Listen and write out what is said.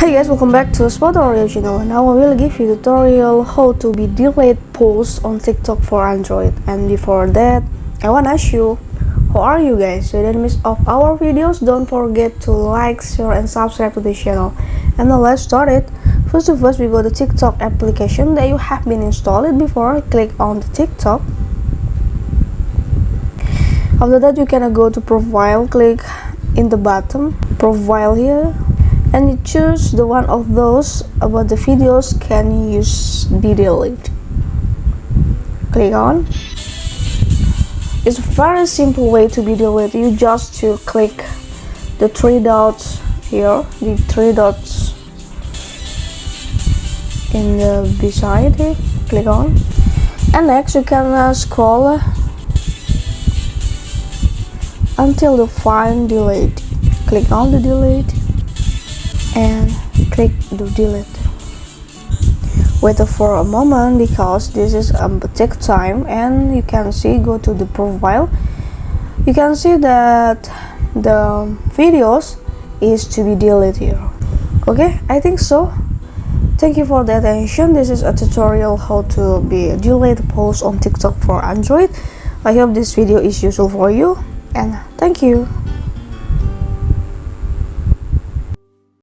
Hey guys, welcome back to Spot Tutorial channel. Now I will give you a tutorial how to be delete posts on TikTok for Android. And before that, I wanna ask you, how are you guys? So that means of our videos, don't forget to like, share, and subscribe to the channel. And now let's start it. First of all, we go to TikTok application that you have been installed before. Click on the TikTok. After that, you can go to profile. Click in the bottom profile here, and you choose the one of those about the videos can use be deleted. Click on. It's a very simple way to be deleted. You just to click the three dots here, the three dots in the beside here. Click on, and next you can scroll until the find delete. Click on the delete and click the delete. Wait for a moment because this is take time, and you can see, go to the profile. You can see that the videos is to be deleted here. Okay, I think so. Thank you for the attention. This is a tutorial how to be delete post on TikTok for Android. I hope this video is useful for you, and thank you.